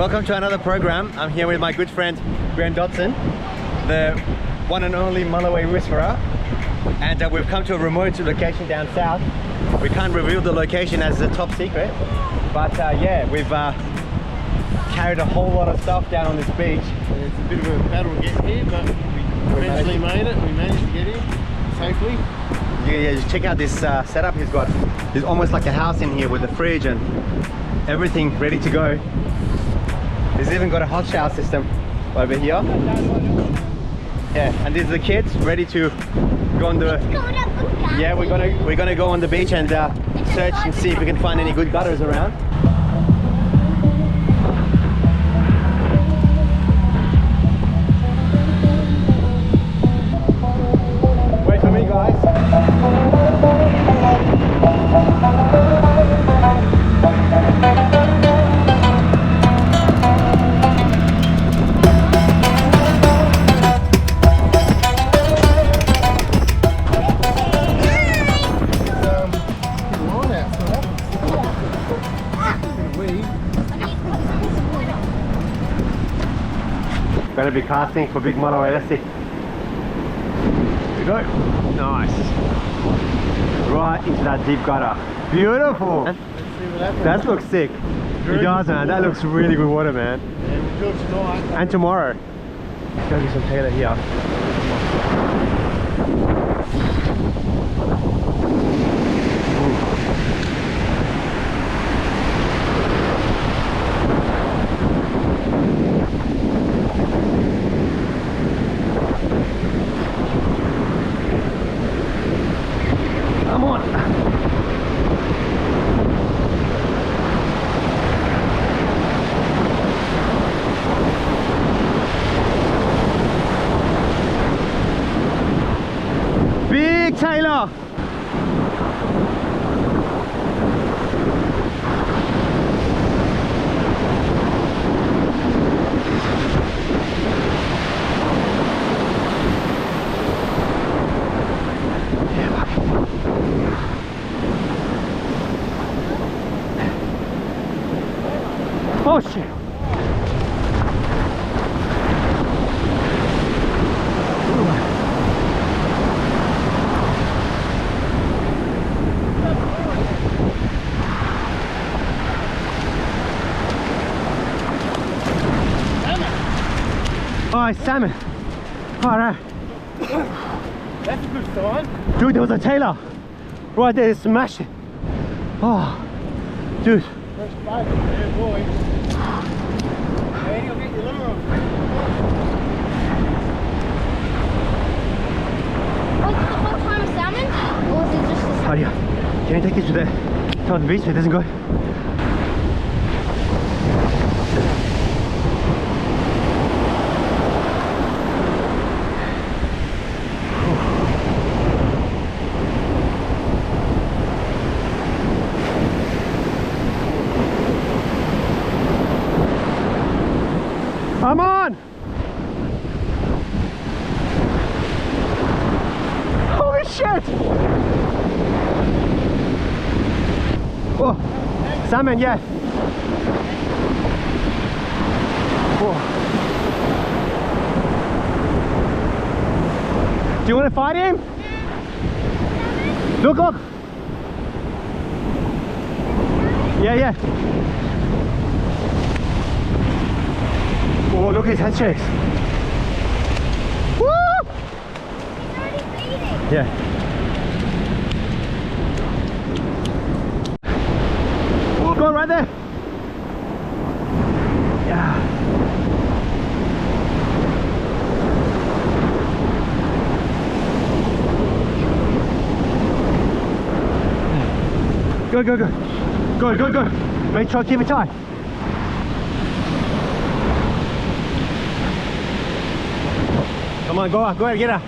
Welcome to another program. I'm here with my good friend Graeme Dodson, the one and only Mulloway whisperer, and we've come to a remote location down south. We can't reveal the location as a top secret, but yeah, we've carried a whole lot of stuff down on this beach. It's a bit of a battle to get here, but we eventually made it. We managed to get here safely. Yeah, just check out this setup he's got. There's almost like a house in here with a fridge and everything ready to go. He's even got a hot shower system over here. Yeah, and these are the kids ready to go on the. Yeah, we're gonna go on the beach and search and see if we can find any good gutters around. Wait for me, guys. Gonna be casting for big Mulloway, let's see. Here we go. Nice. Right into that deep gutter. Beautiful. Let's see what happens. That looks sick. It does, man. That looks really good water, man. And we do it tonight. And tomorrow. Gonna get some tailor here. Come on. Big tailor. Oh shit! Oh, it's salmon! Alright. That's a good sign. Dude, there was a tailor! Right there, smashed it! Oh, dude. Fresh bait. Yeah, boy. Hey, you'll get your lure on. Was it the whole time a salmon? Or was it just a salmon? Oh yeah. Can you take this to the beach so it doesn't go? Come on! Holy shit! Oh, salmon, yeah. Oh. Do you want to fight him? Look, look! Yeah, yeah. Oh, look at his head shakes. Woo! He's already bleeding. Yeah. Oh, go right there. Yeah. Go, go, go. Go, go, go. Make sure, keep it tight. Come on, go ahead, get her.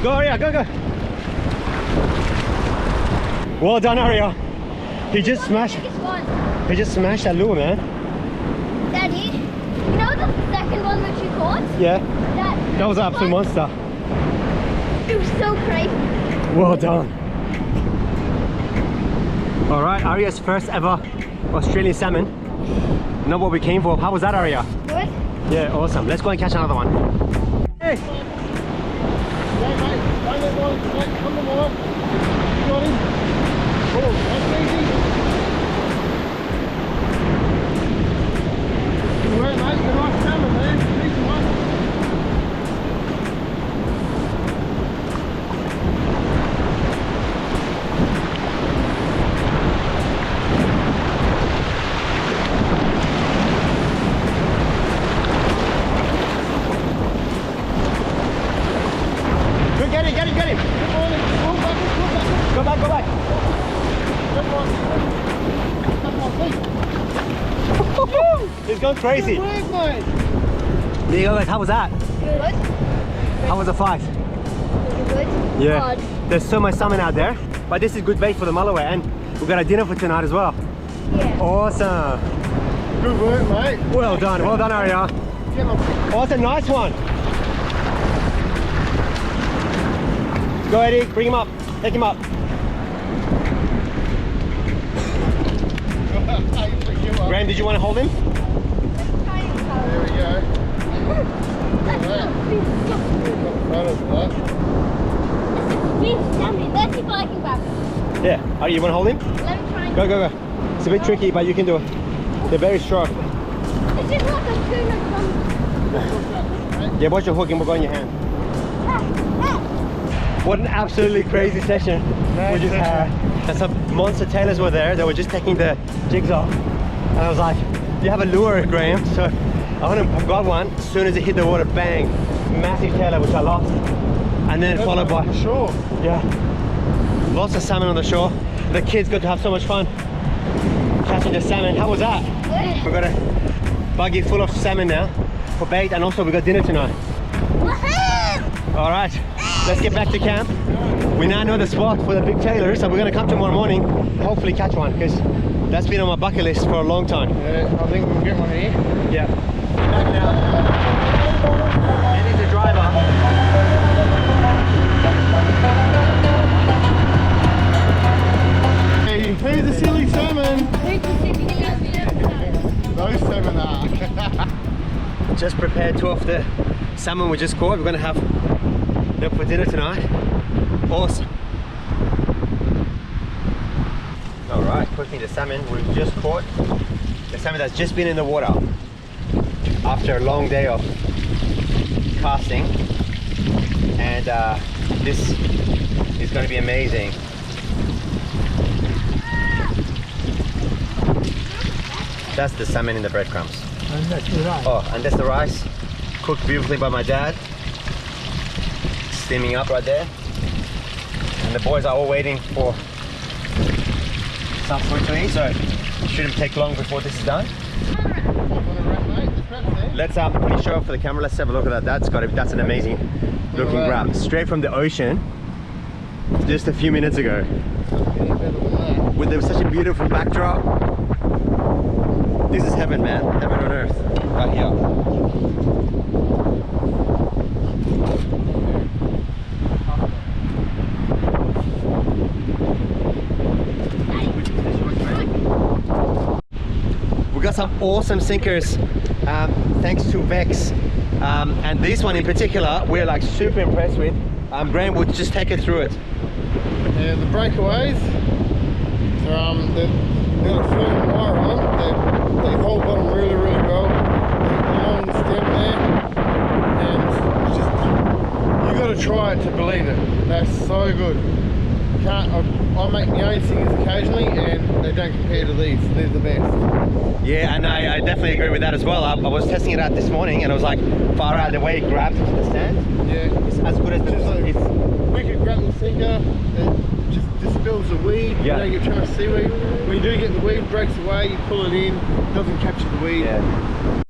Go, Aria, go, go. Well done, Aria. He just smashed that lure, man. Daddy, you know the second one that you caught? Yeah. That That was an absolute monster. It was so crazy. Well done. All right, Arya's first ever Australian salmon. Not what we came for. How was that, Arya? Good. Yeah, awesome. Let's go and catch another one. Hey! Yeah, mate. Don't let one, mate, come on, on. You got him. Oh, that's easy. Good work, mate. You're a nice salmon, man. Decent one. Get him, get him, get him! Good morning. Go back, go back! Good morning. Come on, please. He's gone crazy. Good work, mate. There you go, guys. How was that? Good. How was the fight? Good. Yeah. Hard. There's so much salmon out there, but this is good bait for the Mulloway, and we've got a dinner for tonight as well. Yeah. Awesome. Good work, mate. Well done, Arya. Get on. Oh, that's a nice one. Go, Eddie, bring him up. Take him up. Graeme, did you want to hold him? There we go. Let's see if I can grab it. Yeah. Arya, you want to hold him? Let me try and Go, go, go. It's a bit tricky, but you can do it. They're very strong. It's just like a tuna from... Yeah, watch your hook and we'll go in your hand. What an absolutely crazy session we just had. And some monster tailors were there. They were just taking the jigs off. And I was like, do you have a lure, Graeme? So I went and got one. As soon as it hit the water, bang. Massive tailor, which I lost. And then followed by... Sure. Yeah. Lots of salmon on the shore. The kids got to have so much fun catching the salmon. How was that? Good. We've got a buggy full of salmon now for bait, and also we got dinner tonight. Woohoo! All right, let's get back to camp. We now know the spot for the big tailor, so we're gonna come tomorrow morning, hopefully catch one, because that's been on my bucket list for a long time. Yeah, I think we'll get one here. Yeah. Back now. Eddie's the driver. Hey, who's the silly salmon? Those salmon are. Just prepared 2 of the salmon we just caught. We're gonna have them for dinner tonight. Awesome. All right, cooking the salmon we've just caught. The salmon that's just been in the water after a long day of casting. And this is going to be amazing. That's the salmon in the breadcrumbs. And that's the rice. Oh, and that's the rice, cooked beautifully by my dad. Steaming up right there. And the boys are all waiting for some food to eat, so it shouldn't take long before this is done. Let's quickly show up for the camera. Let's have a look at that. That's an amazing looking grab. Straight from the ocean, just a few minutes ago. With such a beautiful backdrop. This is heaven, man. Heaven on earth. Right here. We got some awesome sinkers, thanks to Vex. And this one in particular, we're like super impressed with. Graeme would just take it through it. Yeah, the breakaways, they've got a firm wire on them. They hold bottom really, really well. The long stem there, and it's just, you got to try it to believe it. They're so good. I make my own singers occasionally, and they don't compare to these. They're the best. Yeah, and I definitely agree with that as well. I was testing it out this morning, and I was like, far out the way it grabs into the stand. Yeah, It's as good as it's wicked grappling sinker. It just dispels the weed. Yeah. You don't get too much seaweed. When you do get the weed, it breaks away. You pull it in, it doesn't capture the weed. Yeah.